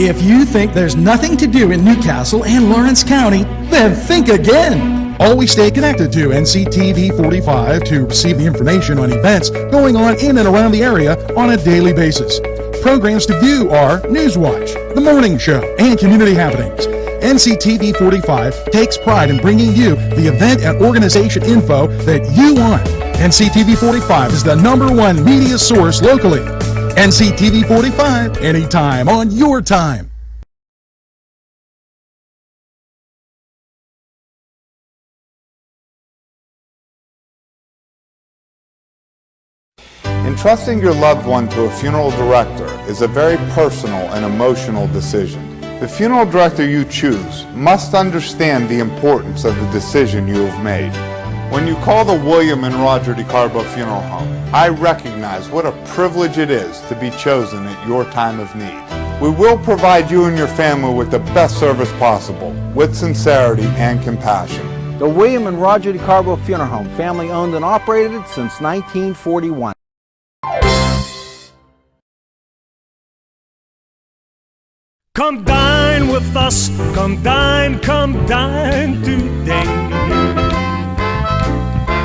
If you think there's nothing to do in Newcastle and Lawrence County, then think again. Always stay connected to NCTV45 to receive the information on events going on in and around the area on a daily basis. Programs to view are Newswatch, The Morning Show, and Community Happenings. NCTV45 takes pride in bringing you the event and organization info that you want. NCTV45 is the #1 media source locally. NCTV45, anytime on your time. Entrusting your loved one to a funeral director is a very personal and emotional decision. The funeral director you choose must understand the importance of the decision you have made. When you call the William and Roger DeCarbo Funeral Home, I recognize what a privilege it is to be chosen at your time of need. We will provide you and your family with the best service possible, with sincerity and compassion. The William and Roger DeCarbo Funeral Home, family owned and operated since 1941. Come dine with us, come dine today.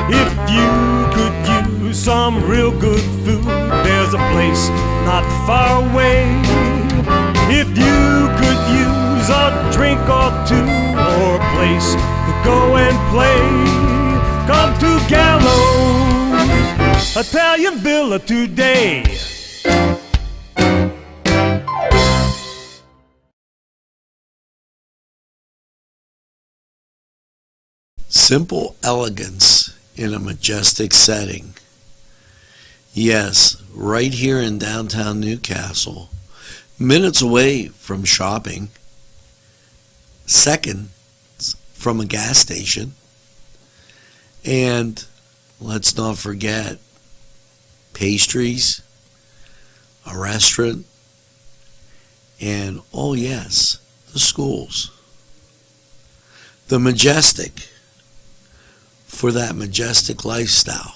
If you could use some real good food, there's a place not far away. If you could use a drink or two, or a place to go and play, come to Gallows Italian Villa today. Simple elegance in a majestic setting. Yes, right here in downtown Newcastle, minutes away from shopping, seconds from a gas station, and let's not forget pastries, a restaurant, and oh yes, the schools. The Majestic, for that majestic lifestyle,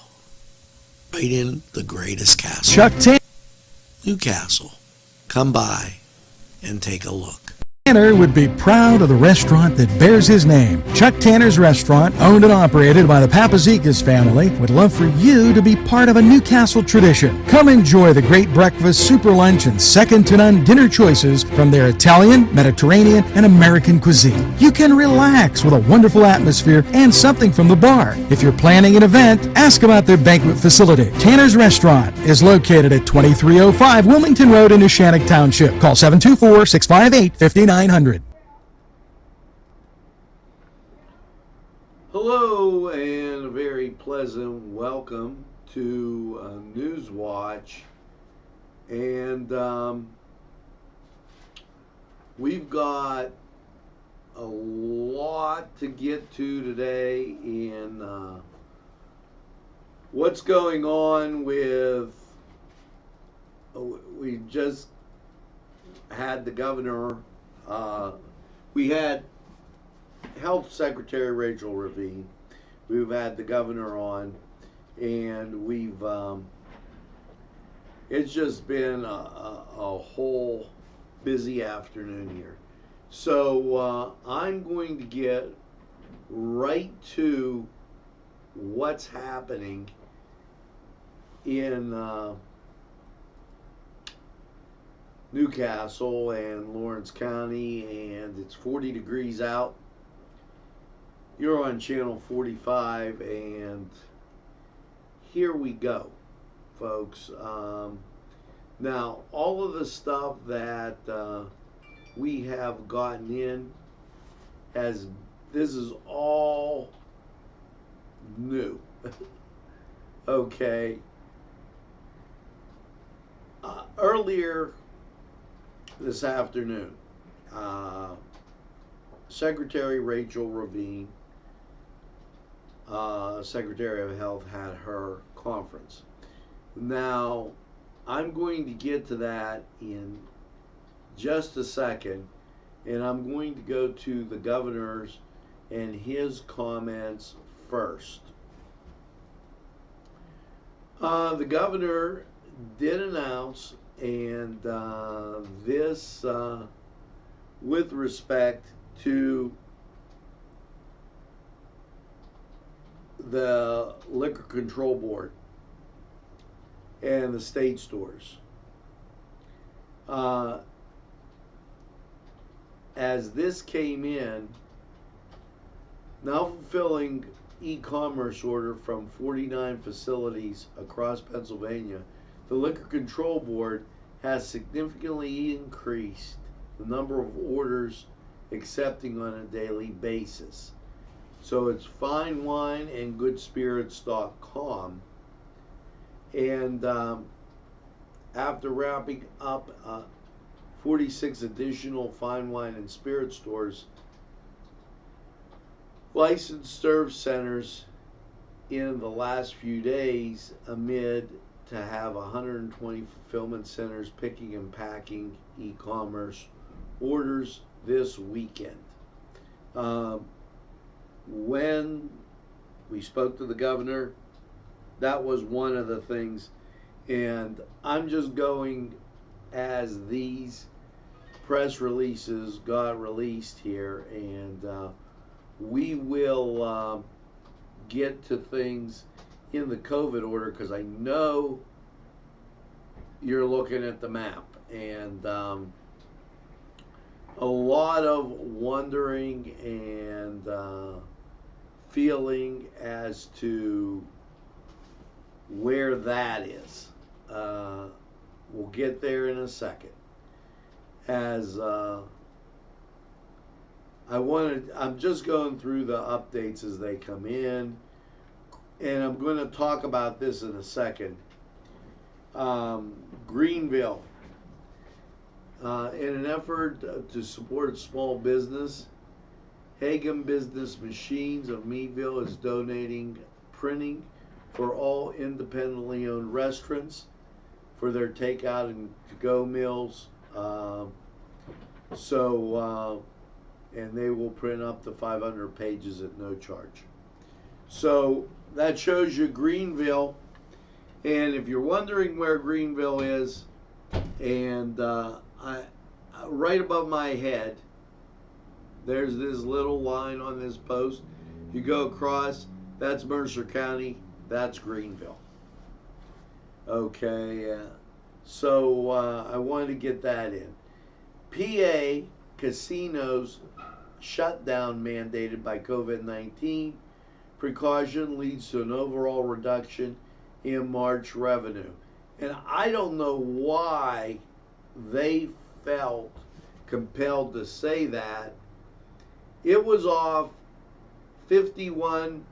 right in the greatest castle, Chuck Newcastle. Come by and take a look. Tanner would be proud of the restaurant that bears his name. Chuck Tanner's Restaurant, owned and operated by the Papazikas family, would love for you to be part of a Newcastle tradition. Come enjoy the great breakfast, super lunch, and second-to-none dinner choices from their Italian, Mediterranean, and American cuisine. You can relax with a wonderful atmosphere and something from the bar. If you're planning an event, ask about their banquet facility. Tanner's Restaurant is located at 2305 Wilmington Road in Neshannock Township. Call 724-658-5900. Hello and a very pleasant welcome to Newswatch, and we've got a lot to get to today in what's going on with we just had the governor. We had Health Secretary Rachel Levine. We've had the governor on, and we've it's just been a whole busy afternoon here. So I'm going to get right to what's happening in Newcastle and Lawrence County, and it's 40 degrees out. You're on channel 45, and here we go, folks. Now, all of the stuff that we have gotten in, this is all new. Okay. Earlier this afternoon, Secretary Rachel Levine, Secretary of Health, had her conference. Now, I'm going to get to that in just a second, and I'm going to go to the governor's and his comments first. The governor did announce, and this with respect to the Liquor Control Board and the state stores. As this came in, now fulfilling e-commerce order from 49 facilities across Pennsylvania, the Liquor Control Board has significantly increased the number of orders accepting on a daily basis. So it's finewine.and.goodspirits.com, and after wrapping up 46 additional fine wine and spirit stores, licensed serve centers in the last few days, amid to have 120 fulfillment centers picking and packing e-commerce orders this weekend. When we spoke to the governor, that was one of the things, and I'm just going as these press releases got released here, and we will get to things in the COVID order, because I know you're looking at the map, and a lot of wondering and feeling as to where that is. We'll get there in a second. As I'm just going through the updates as they come in, and I'm going to talk about this in a second. Greenville, in an effort to support small business, Hagen Business Machines of Meadville is donating printing for all independently owned restaurants for their takeout and to-go meals. And they will print up to 500 pages at no charge. So that shows you Greenville. And if you're wondering where Greenville is, and right above my head, there's this little line on this post. You go across, that's Mercer County, that's Greenville. Okay, so I wanted to get that in. PA casinos shutdown mandated by COVID-19 precaution leads to an overall reduction in March revenue. And I don't know why they felt compelled to say that. It was off 51,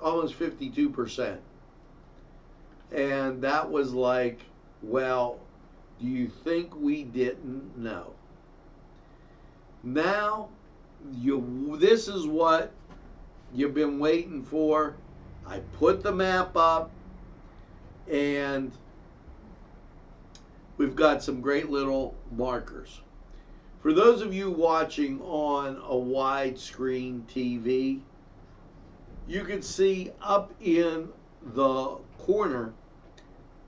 almost 52%. And that was like, well, do you think we didn't know? Now, this is what you've been waiting for. I put the map up, and we've got some great little markers. For those of you watching on a widescreen TV, you can see up in the corner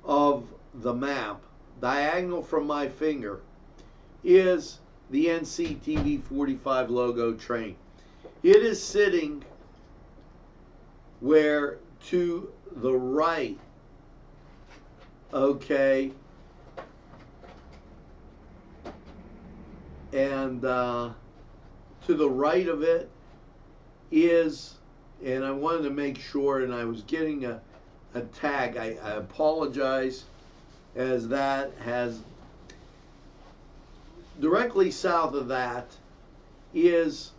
of the map, diagonal from my finger, is the NCTV45 logo train. It is sitting where to the right, okay, and to the right of it is, and I wanted to make sure, and I was getting a tag, I apologize, as that has, directly south of that is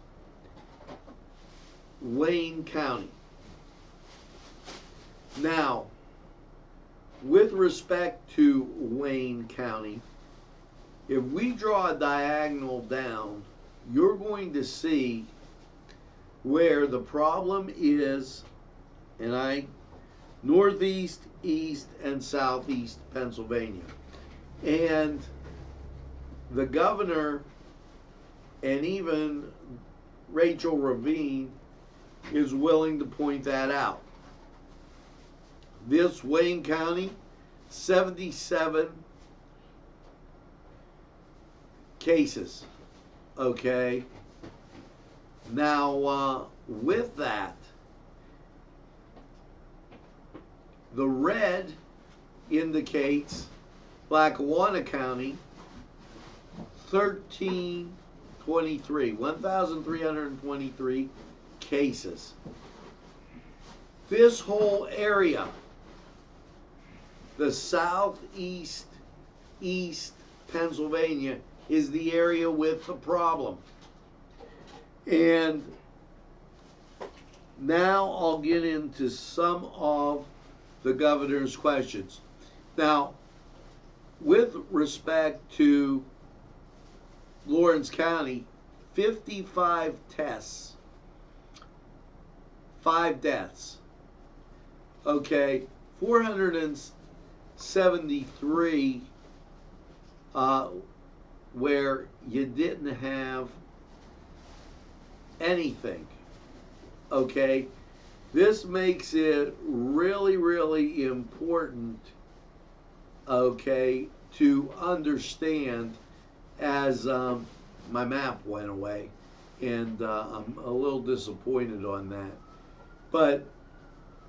Wayne County. Now, with respect to Wayne County, if we draw a diagonal down, you're going to see where the problem is, and northeast, east, and southeast Pennsylvania. And the governor and even Rachel Ravine is willing to point that out. This Wayne County, 77 cases. Okay. Now, with that, the red indicates Lackawanna County, 1,323 cases. This whole area, the southeast, east Pennsylvania, is the area with the problem. And now I'll get into some of the governor's questions. Now, with respect to Lawrence County, 55 tests, 5 deaths. Okay, 473 where you didn't have anything. Okay, this makes it really, really important, okay, to understand, as my map went away, and I'm a little disappointed on that. But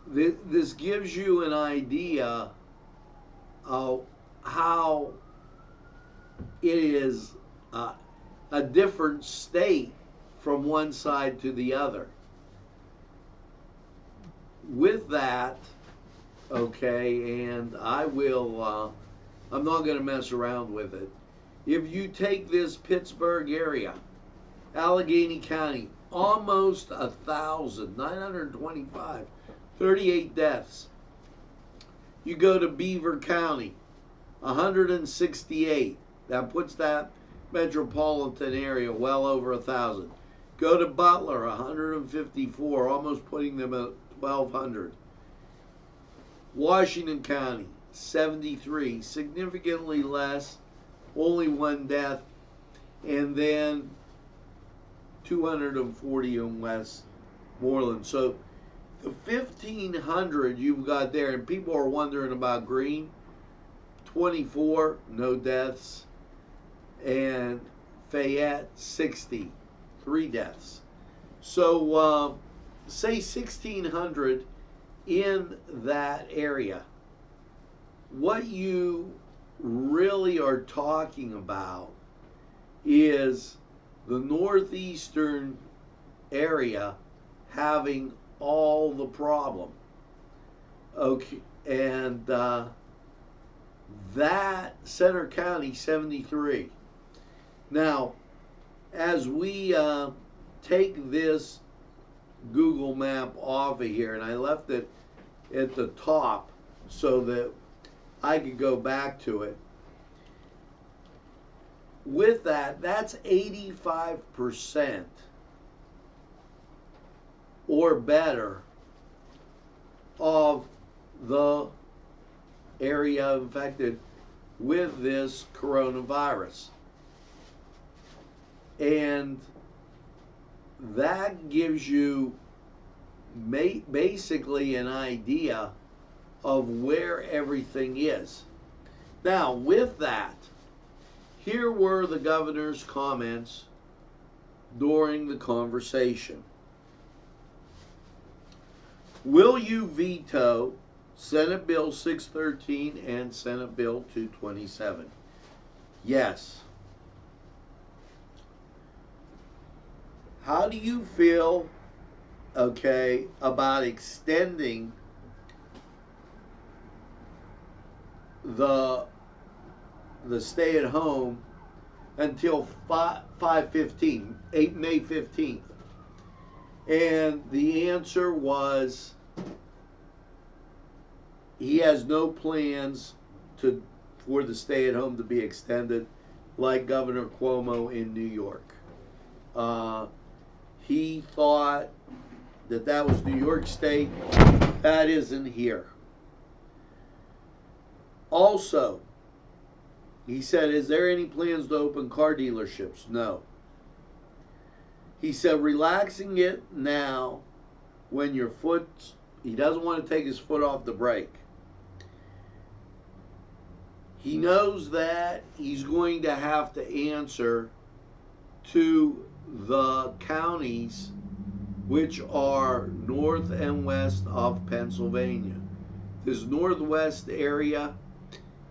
this gives you an idea of how it is a different state from one side to the other. With that, okay, and I'm not going to mess around with it. If you take this Pittsburgh area, Allegheny County, almost 1,000, 925, 38 deaths. You go to Beaver County, 168. That puts that metropolitan area well over 1,000. Go to Butler, 154, almost putting them at 1,200. Washington County, 73, significantly less, only 1 death, and then 240 in Westmoreland. So the 1,500 you've got there, and people are wondering about Greene, 24, no deaths, and Fayette, 60, 3 deaths. So say 1,600 in that area. What you really are talking about is the northeastern area having all the problem. Okay, and that Center County, 73. Now, as we take this Google map off of here, and I left it at the top so that I could go back to it. With that, that's 85% or better of the area infected with this coronavirus. And that gives you basically an idea of where everything is. Now, with that, here were the governor's comments during the conversation. Will you veto Senate Bill 613 and Senate Bill 227? Yes. How do you feel, okay, about extending the stay at home until 5/15, May 15th? And the answer was he has no plans for the stay at home to be extended like Governor Cuomo in New York. He thought that was New York State. That isn't here. Also, he said, is there any plans to open car dealerships? No. He said, relaxing it now when he doesn't want to take his foot off the brake. He knows that he's going to have to answer to the counties which are north and west of Pennsylvania. This northwest area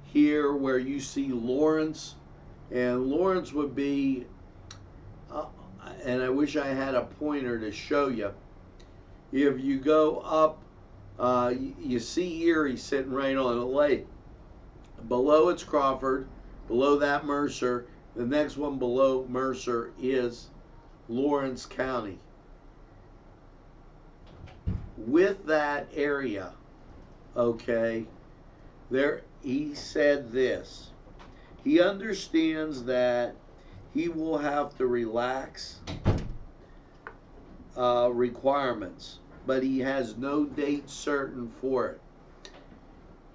here where you see Lawrence, and Lawrence would be, and I wish I had a pointer to show you. If you go up, you see Erie sitting right on a lake. Below it's Crawford, below that Mercer. The next one below Mercer is Lawrence County. With that area, okay, there he said this. He understands that he will have to relax requirements, but he has no date certain for it.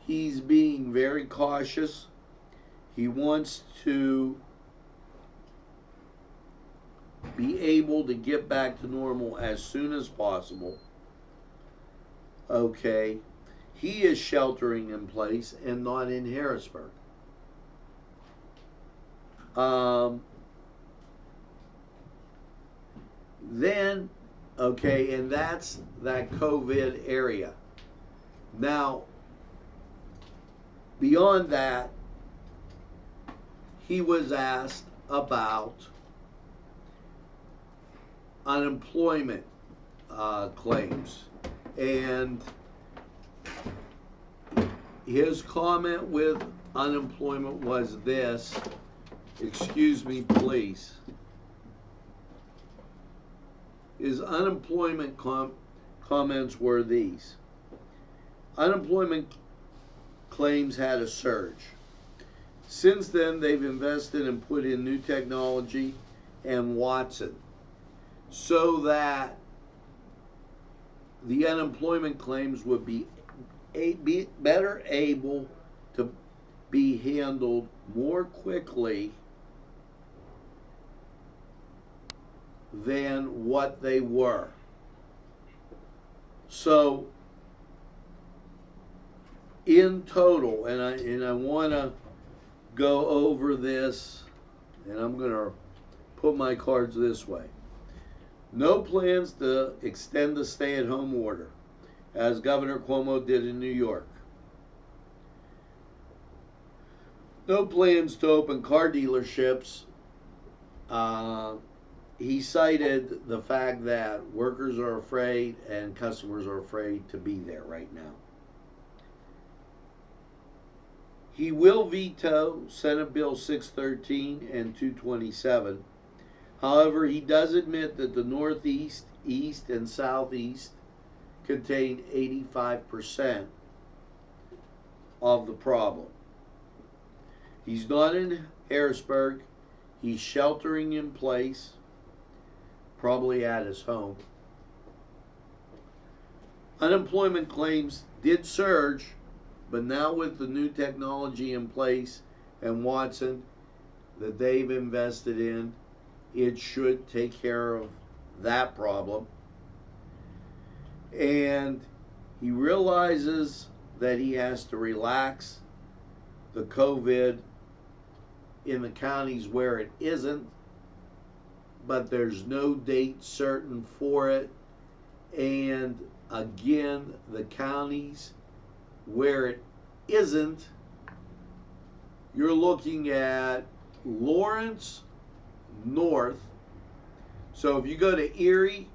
He's being very cautious. He wants to be able to get back to normal as soon as possible. Okay, he is sheltering in place and not in Harrisburg. Then, okay, and that's that COVID area. Now, beyond that, he was asked about unemployment claims. And his comment with unemployment was this. Excuse me, please. His unemployment comments were these. Unemployment claims had a surge. Since then, they've invested and put in new technology and Watson so that the unemployment claims would be better able to be handled more quickly than what they were. So in total, and I want to go over this, and I'm going to put my cards this way. No plans to extend the stay-at-home order, as Governor Cuomo did in New York. No plans to open car dealerships. He cited the fact that workers are afraid and customers are afraid to be there right now. He will veto Senate Bill 613 and 227. However, he does admit that the Northeast, East, and Southeast contain 85% of the problem. He's not in Harrisburg. He's sheltering in place, probably at his home. Unemployment claims did surge, but now with the new technology in place and Watson that they've invested in, it should take care of that problem. And he realizes that he has to relax the COVID in the counties where it isn't, but there's no date certain for it. And again, the counties where it isn't, you're looking at Lawrence north. So if you go to Erie,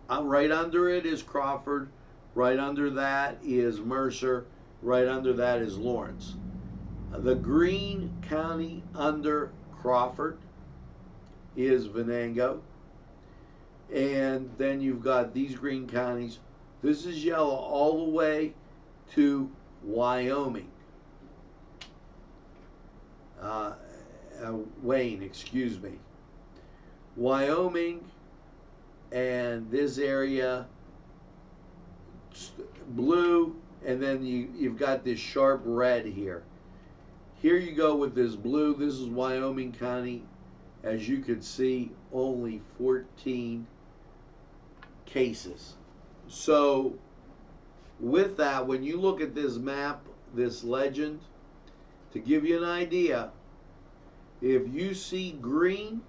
right under it is Crawford, right under that is Mercer, right under that is Lawrence. The green county under Crawford is Venango, and then you've got these green counties. This is yellow all the way to Wyoming. Wayne, excuse me. Wyoming and this area, blue, and then you've got this sharp red here. Here you go with this blue. This is Wyoming County. As you can see, only 14 cases. So with that, when you look at this map, this legend, to give you an idea, if you see green,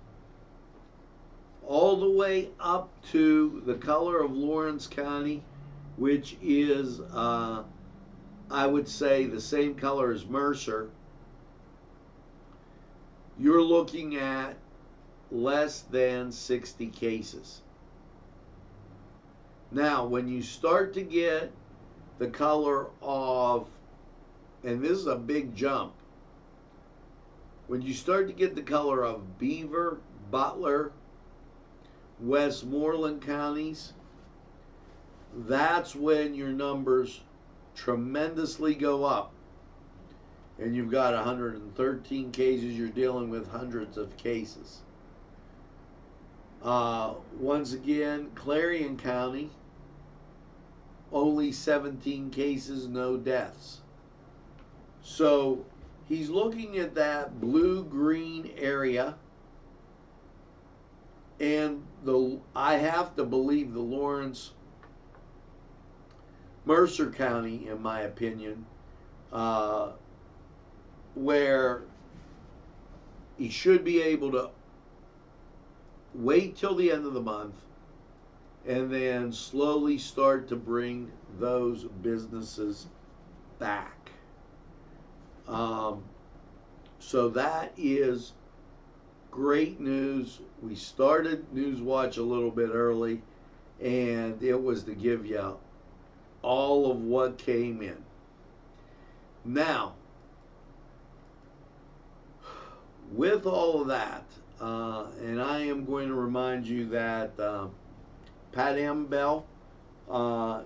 all the way up to the color of Lawrence County, which is, I would say, the same color as Mercer, you're looking at less than 60 cases. Now, when you start to get the color of, and this is a big jump, when you start to get the color of Beaver, Butler, Westmoreland counties, that's when your numbers tremendously go up. And you've got 113 cases, you're dealing with hundreds of cases. Once again, Clarion County, only 17 cases, no deaths. So he's looking at that blue-green area, and I have to believe the Lawrence Mercer County, in my opinion, where he should be able to wait till the end of the month and then slowly start to bring those businesses back. So that is great news. We started Newswatch a little bit early, and it was to give you all of what came in. Now, with all of that, and I am going to remind you that Pat Ambell,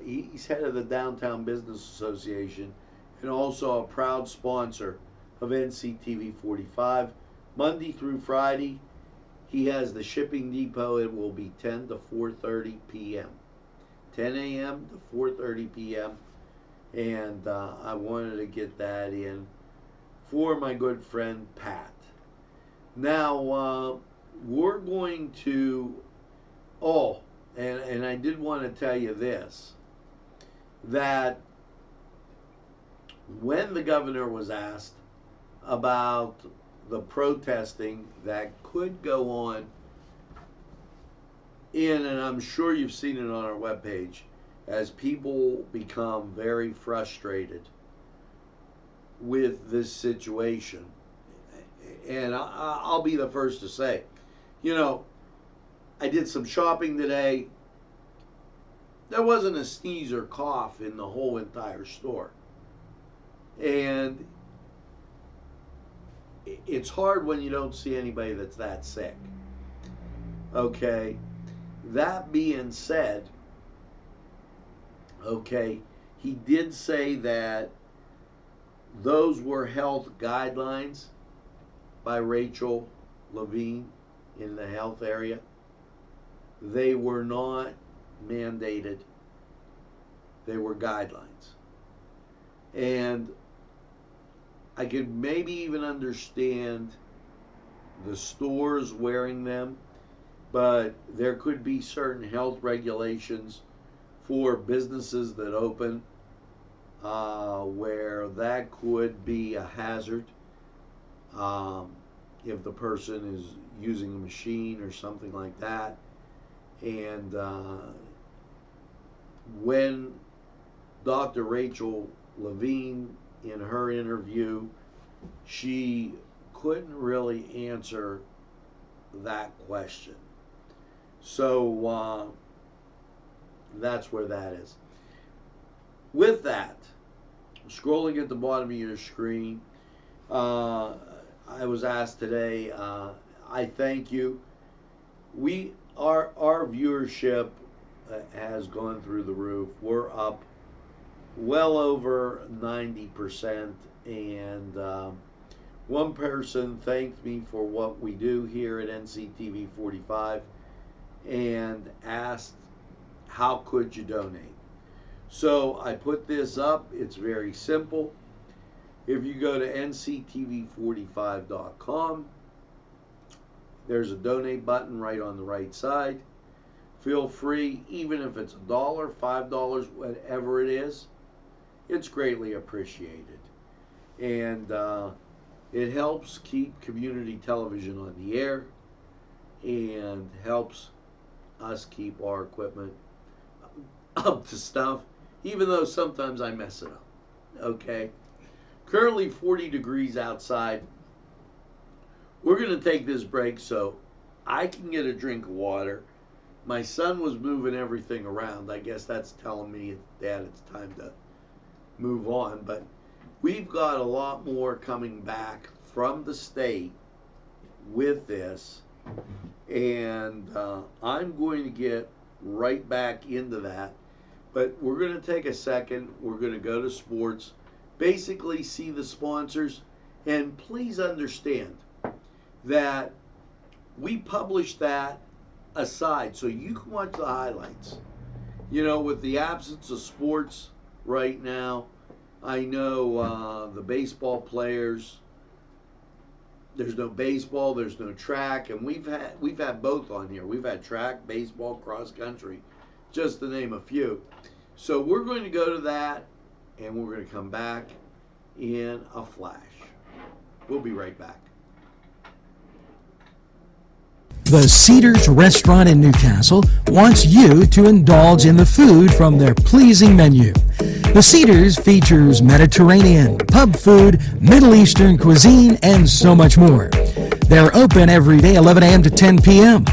he's head of the Downtown Business Association and also a proud sponsor of NCTV45. Monday through Friday, he has the shipping depot. It will be 10 to 4:30 p.m. 10 a.m. to 4:30 p.m. And I wanted to get that in for my good friend Pat. Now, we're going to, and I did want to tell you this, that when the governor was asked about the protesting that could go on and I'm sure you've seen it on our webpage, as people become very frustrated with this situation. And I'll be the first to say, I did some shopping today. There wasn't a sneeze or cough in the whole entire store. And it's hard when you don't see anybody that's that sick. Okay. That being said, okay, he did say that those were health guidelines by Rachel Levine in the health area. They were not mandated. They were guidelines. And I could maybe even understand the stores wearing them, but there could be certain health regulations for businesses that open where that could be a hazard if the person is using a machine or something like that. And when Dr. Rachel Levine, in her interview, she couldn't really answer that question. So that's where that is. With that, scrolling at the bottom of your screen, I was asked today, I thank you. Our viewership has gone through the roof. We're up well over 90%, and one person thanked me for what we do here at NCTV45 and asked, how could you donate? So I put this up. It's very simple. If you go to NCTV45.com, there's a donate button right on the right side. Feel free, even if it's $1, $5, whatever it is, it's greatly appreciated. And it helps keep community television on the air and helps us keep our equipment up to stuff, even though sometimes I mess it up. Okay? Currently 40 degrees outside. We're going to take this break so I can get a drink of water. My son was moving everything around. I guess that's telling me, Dad, it's time to move on. But we've got a lot more coming back from the state with this. And I'm going to get right back into that. But we're going to take a second. We're going to go to sports, basically see the sponsors. And please understand that we publish that aside so you can watch the highlights. You know, with the absence of sports right now, I know the baseball players, there's no baseball, there's no track, and we've had both on here. We've had track, baseball, cross country, just to name a few. So we're going to go to that, and we're going to come back in a flash. We'll be right back. The Cedars Restaurant in Newcastle wants you to indulge in the food from their pleasing menu. The Cedars features Mediterranean, pub food, Middle Eastern cuisine, and so much more. They're open every day 11 a.m. to 10 p.m.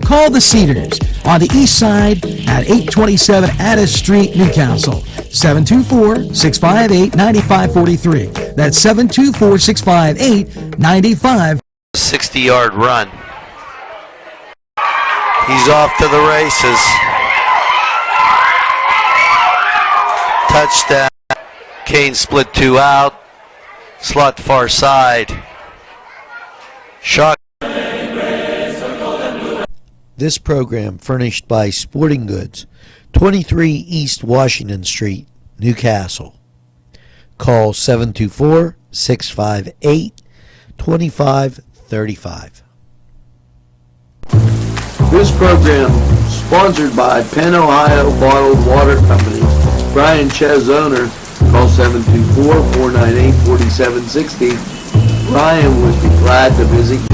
Call the Cedars on the east side at 827 Addis Street, Newcastle, 724-658-9543. That's 724-658-9543. 60-yard run. He's off to the races. Touchdown. Kane split 2 out. Slot far side. Shot. This program furnished by Sporting Goods, 23 East Washington Street, Newcastle. Call 724-658-2535. This program sponsored by Penn Ohio Bottled Water Company. Brian Ches, owner. Call 724-498-4760. Brian would be glad to visit you.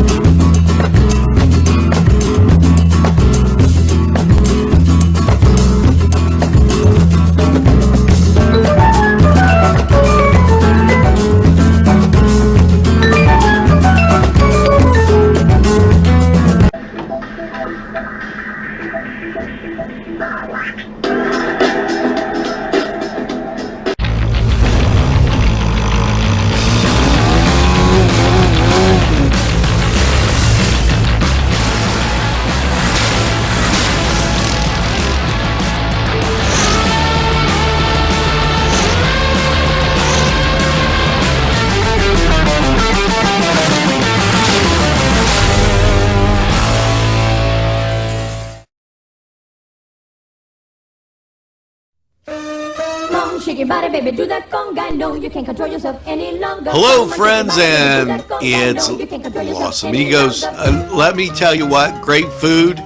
Shake your body, baby, do that conga. No, you can't control yourself any longer. Hello, friends, and it's Los Amigos. Let me tell you what, great food.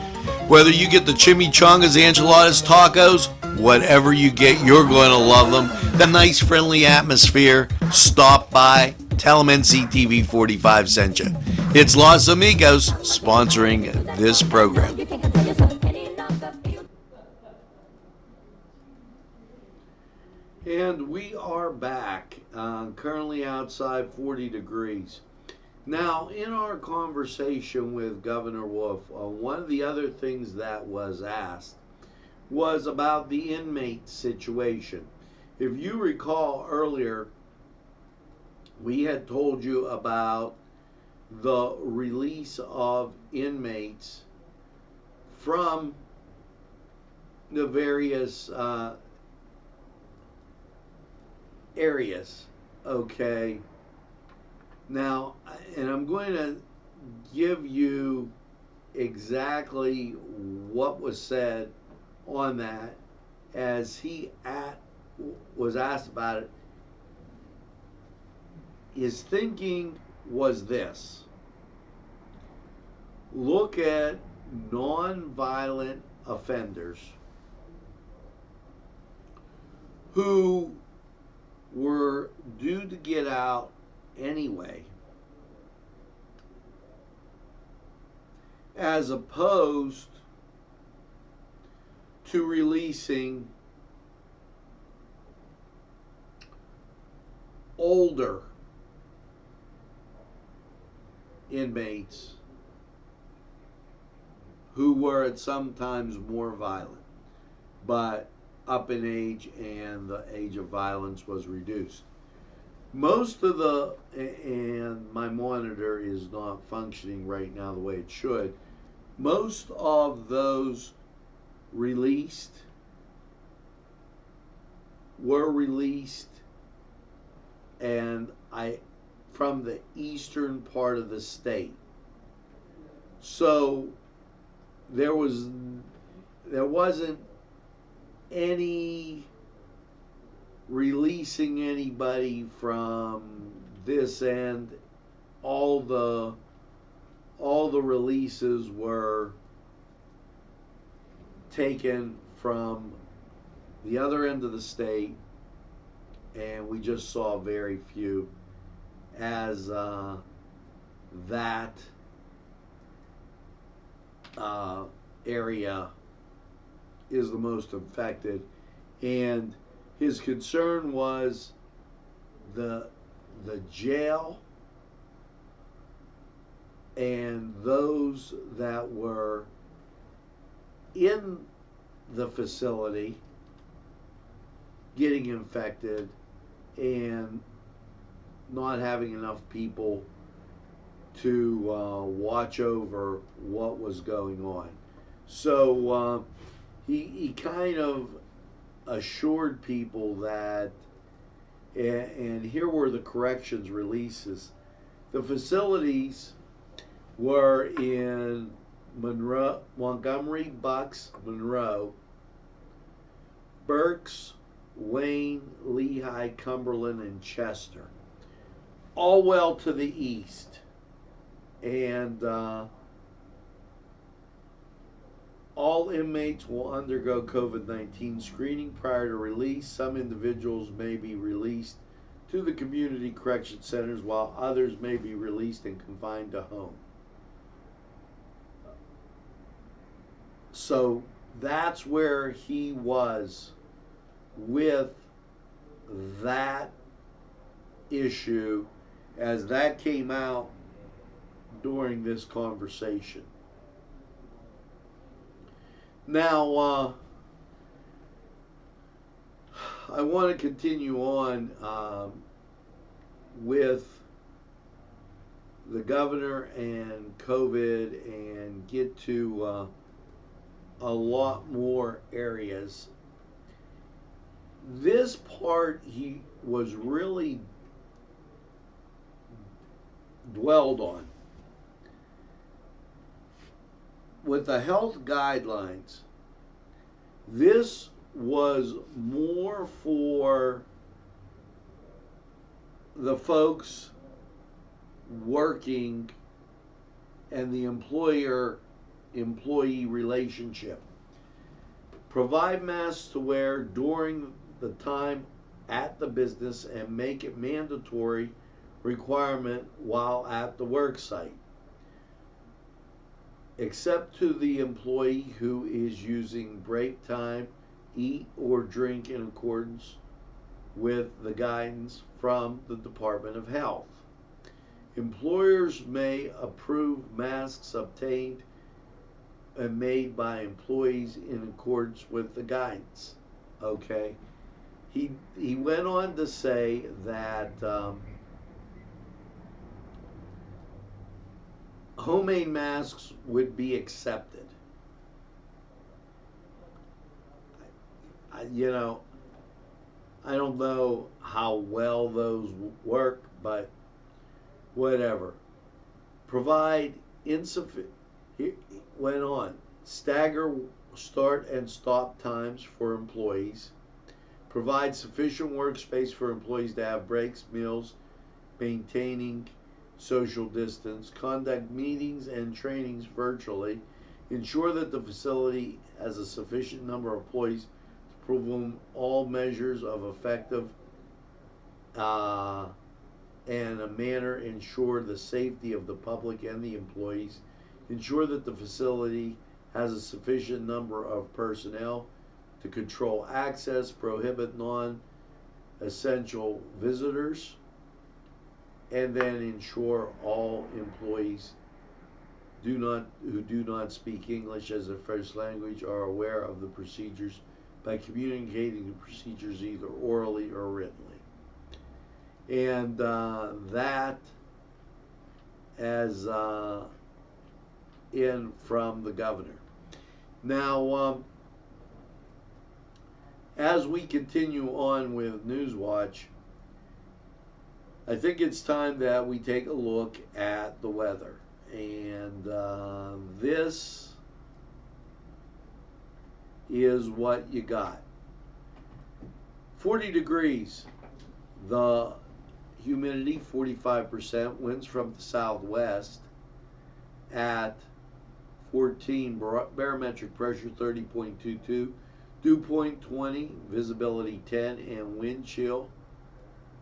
Whether you get the chimichangas, enchiladas, tacos, whatever you get, you're going to love them. The nice, friendly atmosphere. Stop by. Tell them NCTV45 sent you. It's Los Amigos sponsoring this program. And we are back, currently outside 40 degrees. Now, in our conversation with Governor Wolf, one of the other things that was asked was about the inmate situation. If you recall earlier, we had told you about the release of inmates from the various areas, okay? Now, and I'm going to give you exactly what was said on that as he was asked about it. His thinking was this: look at non-violent offenders who were due to get out anyway, as opposed to releasing older inmates who were at sometimes more violent, but up in age, and the age of violence was reduced. Most of the, and my monitor is not functioning right now the way it should, most of those released were released and from the eastern part of the state. So there wasn't any releasing anybody from this end. All the releases were taken from the other end of the state, and we just saw very few, as that area is the most affected. And his concern was the jail and those that were in the facility getting infected and not having enough people to watch over what was going on. So he kind of assured people that, and here were the corrections releases. The facilities were in Monroe, Montgomery, Bucks, Monroe, Berks, Wayne, Lehigh, Cumberland, and Chester, all well to the east. And all inmates will undergo COVID-19 screening prior to release. Some individuals may be released to the community correction centers, while others may be released and confined to home. So that's where he was with that issue as that came out during this conversation. Now, I want to continue on with the governor and COVID and get to a lot more areas. This part he was really dwelled on. With the health guidelines, this was more for the folks working and the employer-employee relationship. Provide masks to wear during the time at the business and make it mandatory requirement while at the work site, except to the employee who is using break time, eat or drink in accordance with the guidance from the Department of Health. Employers may approve masks obtained and made by employees in accordance with the guidance. Okay. He went on to say that homemade masks would be accepted. I don't know how well those work, but whatever. Provide insufficient, he went on, stagger start and stop times for employees. Provide sufficient workspace for employees to have breaks, meals, maintaining social distance. Conduct meetings and trainings virtually. Ensure that the facility has a sufficient number of employees to perform all measures of effective and a manner ensure the safety of the public and the employees. Ensure that the facility has a sufficient number of personnel to control access, prohibit non-essential visitors, and then ensure all employees who do not speak English as a first language are aware of the procedures by communicating the procedures either orally or writtenly. And that as in from the governor. Now, as we continue on with Newswatch, I think it's time that we take a look at the weather. And this is what you got. 40 degrees. The humidity 45%, winds from the southwest at 14, barometric pressure 30.22, dew point 20, visibility 10, and wind chill,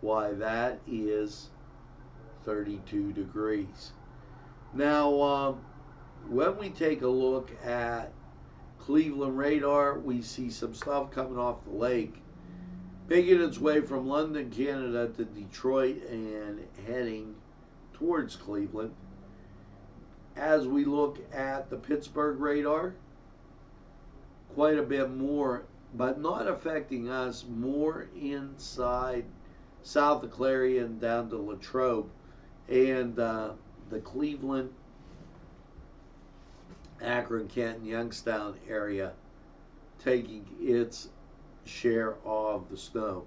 why, that is 32 degrees. Now, when we take a look at Cleveland radar, we see some stuff coming off the lake, making its way from London, Canada to Detroit and heading towards Cleveland. As we look at the Pittsburgh radar, quite a bit more, but not affecting us, more inside south of Clarion down to Latrobe, and the Cleveland, Akron, Canton, Youngstown area taking its share of the snow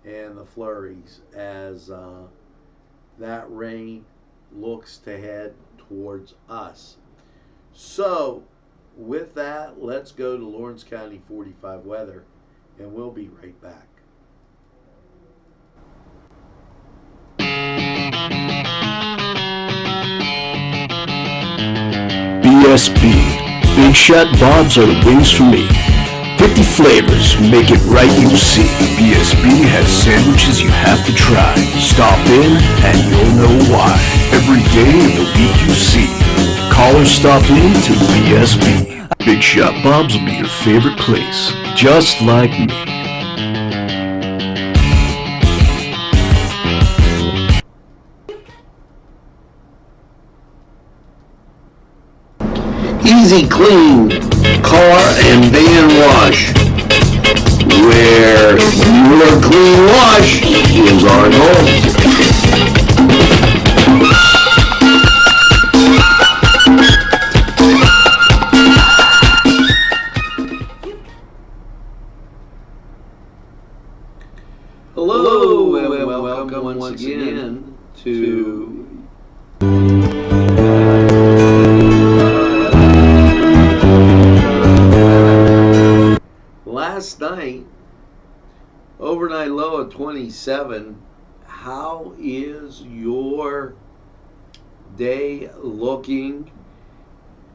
and the flurries as that rain looks to head towards us. So with that, let's go to Lawrence County 45 weather, and we'll be right back. BSB. Big Shot Bobs are the wings for me. 50 flavors, make it right, you'll see. BSB has sandwiches you have to try. Stop in and you'll know why. Every day of the week you see. Call or stop in to BSB. Big Shot Bobs will be your favorite place, just like me. Easy Clean Car and Van Wash, where your clean wash is our goal. Hello and welcome once again to last night, overnight low of 27. How is your day looking?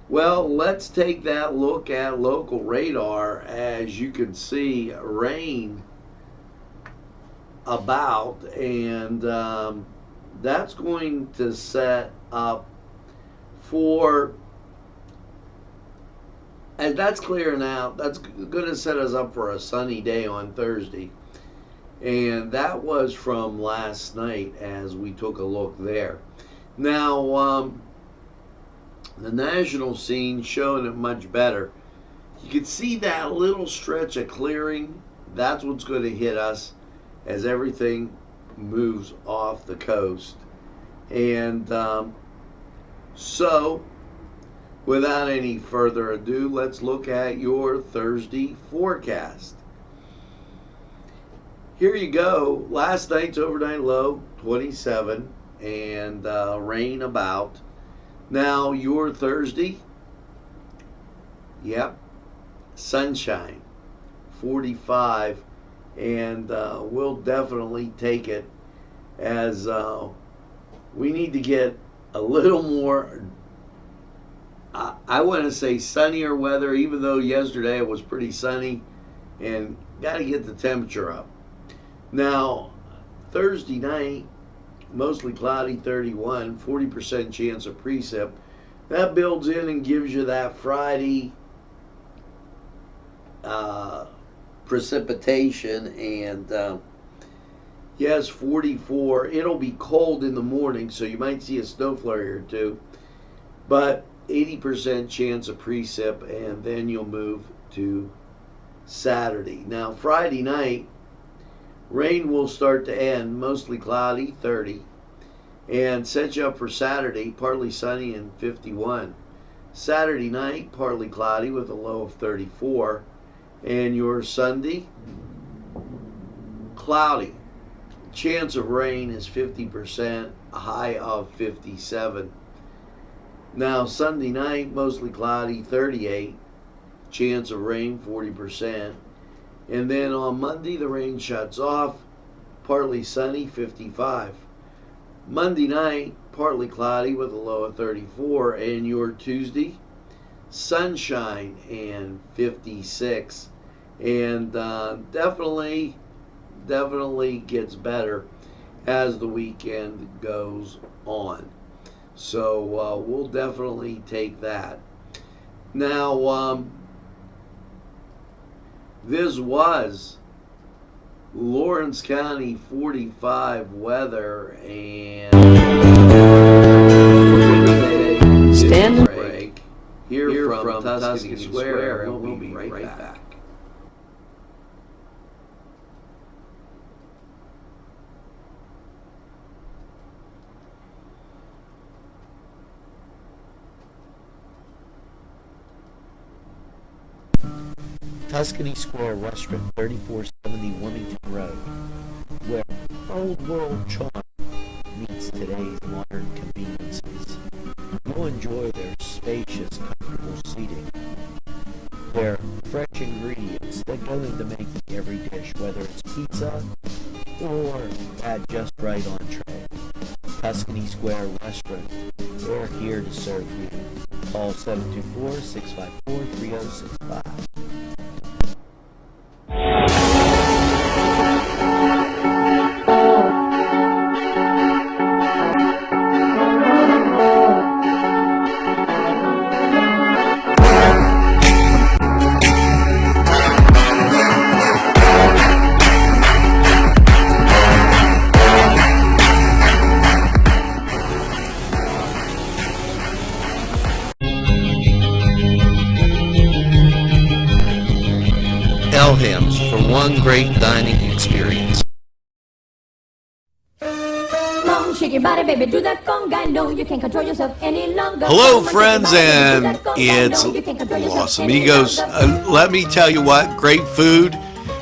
Well, let's take that look at local radar. As you can see, rain about, and that's going to set up for, and that's clearing out. That's going to set us up for a sunny day on Thursday. And that was from last night as we took a look there. Now, the national scene showing it much better. You can see that little stretch of clearing. That's what's going to hit us as everything moves off the coast. And so, without any further ado, let's look at your Thursday forecast. Here you go. Last night's overnight low, 27, and rain about. Now, your Thursday, yep, sunshine, 45, and we'll definitely take it, as we need to get a little more, I want to say sunnier weather, even though yesterday it was pretty sunny, and got to get the temperature up. Now, Thursday night, mostly cloudy, 31, 40% chance of precip. That builds in and gives you that Friday precipitation, and yes, 44. It'll be cold in the morning, so you might see a snow flurry or two, but 80% chance of precip, and then you'll move to Saturday. Now, Friday night, rain will start to end, mostly cloudy, 30, and set you up for Saturday, partly sunny and 51. Saturday night, partly cloudy with a low of 34, and your Sunday, cloudy. Chance of rain is 50%, a high of 57. Now, Sunday night, mostly cloudy, 38. Chance of rain, 40%. And then on Monday, the rain shuts off, partly sunny, 55. Monday night, partly cloudy with a low of 34. And your Tuesday, sunshine and 56. And definitely gets better as the weekend goes on. So we'll definitely take that. Now, this was Lawrence County 45 weather, and stand break here from Tuscany Square, and we'll be right back. Tuscany Square Restaurant, 3470 Wilmington Road, where old world charm meets today's modern conveniences. You'll enjoy their spacious, comfortable seating, their fresh ingredients that go into making every dish, whether it's pizza or that just right entree. Tuscany Square Restaurant, they're here to serve you. Call 724-654-3065. Elham's for one great dining experience. Come on, shake your body, baby, do that conga. No, you can't control yourself any longer. Hello, Come on, friends, shake your body, and baby, do that conga. it's No, you can't control yourself Los any Amigos. longer. Let me tell you what, great food.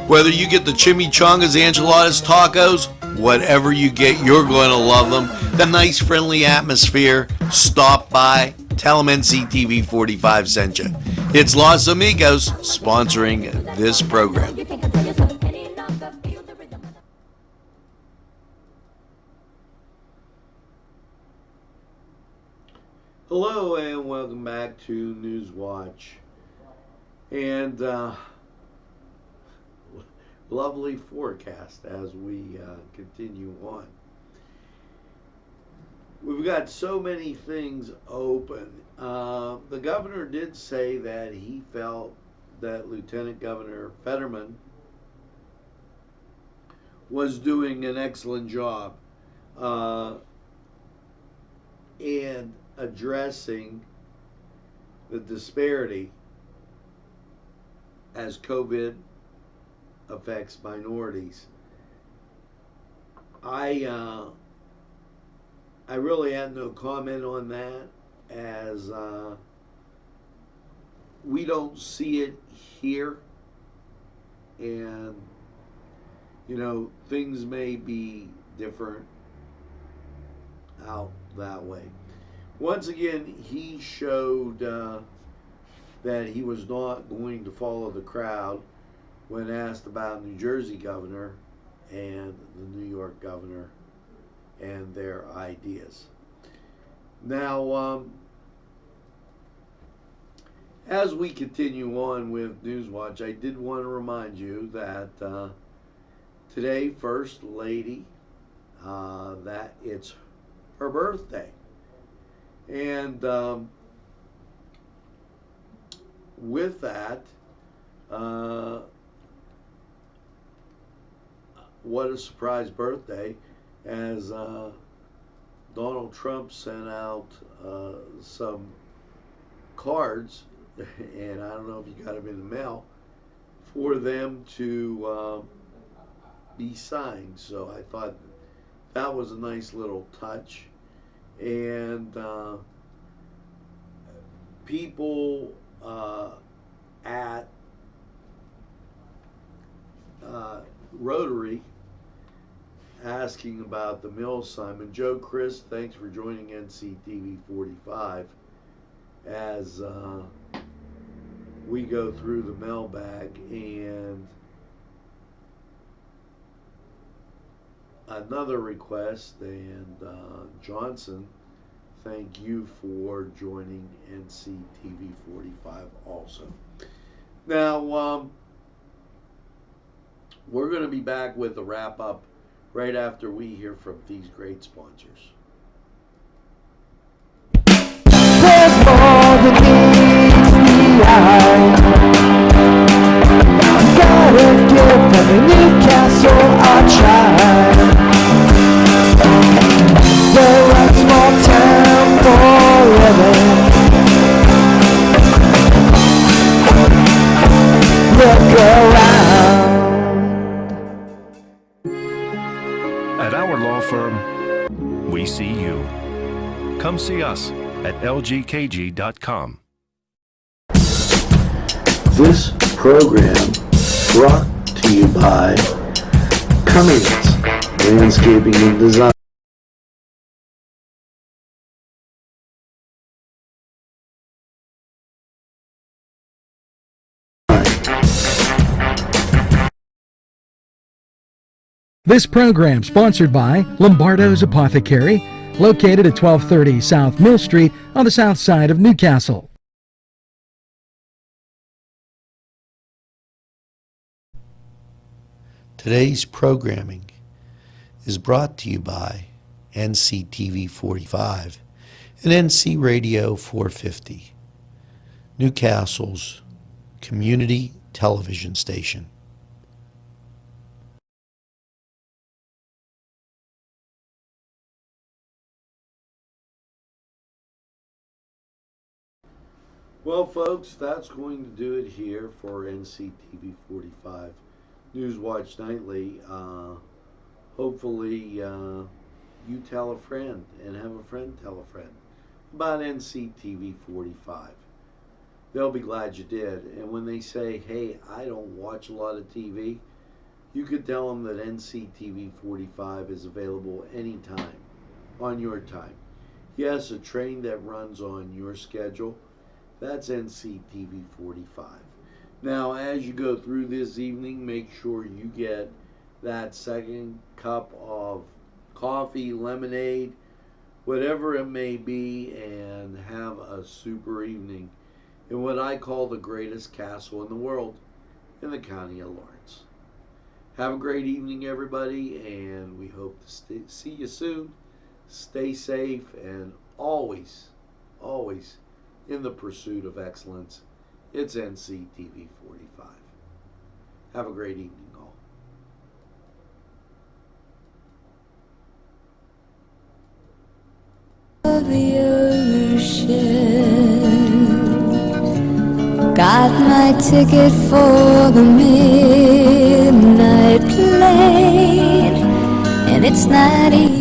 Whether you get the chimichangas, enchiladas, tacos, whatever you get, you're going to love them. The nice, friendly atmosphere. Stop by. Tell them NCTV45 sent you. It's Los Amigos sponsoring this program. You can't control yourself any longer. Feel the rhythm. Hello and welcome back to Newswatch. And lovely forecast as we continue on. We've got so many things open. The governor did say that he felt that Lieutenant Governor Fetterman was doing an excellent job in addressing the disparity as COVID affects minorities. I really had no comment on that, as we don't see it here, and you know, things may be different out that way. Once again, he showed that he was not going to follow the crowd when asked about New Jersey governor and the New York governor and their ideas. Now, as we continue on with Newswatch, I did want to remind you that today, First Lady, that it's her birthday. And with that, what a surprise birthday, as Donald Trump sent out some cards, and I don't know if you got them in the mail, for them to be signed. So I thought that was a nice little touch. And people at Rotary asking about the mill assignment. Joe Chris, thanks for joining NCTV45 as we go through the mailbag. And another request, and Johnson, thank you for joining NCTV45 also. Now, we're going to be back with a wrap-up right after we hear from these great sponsors. There's more than meets the eye. Gotta give them a Newcastle a try. They're a small town for living. Look around. At our law firm, we see you. Come see us at lgkg.com. This program brought to you by Cummings Landscaping and Design. This program sponsored by Lombardo's Apothecary, located at 1230 South Mill Street on the south side of Newcastle. Today's programming is brought to you by NCTV45 and NC Radio 450, Newcastle's community television station. Well, folks, that's going to do it here for NCTV45 Newswatch Nightly. Hopefully, you tell a friend and have a friend tell a friend about NCTV45. They'll be glad you did. And when they say, hey, I don't watch a lot of TV, you could tell them that NCTV45 is available anytime, on your time. Yes, a train that runs on your schedule. That's NCTV45. Now, as you go through this evening, make sure you get that second cup of coffee, lemonade, whatever it may be, and have a super evening in what I call the greatest castle in the world, in the county of Lawrence. Have a great evening, everybody, and we hope to see you soon. Stay safe, and always, always in the pursuit of excellence. It's NCTV45. Have a great evening, all. The ocean, got my ticket for the midnight plane, and it's not easy.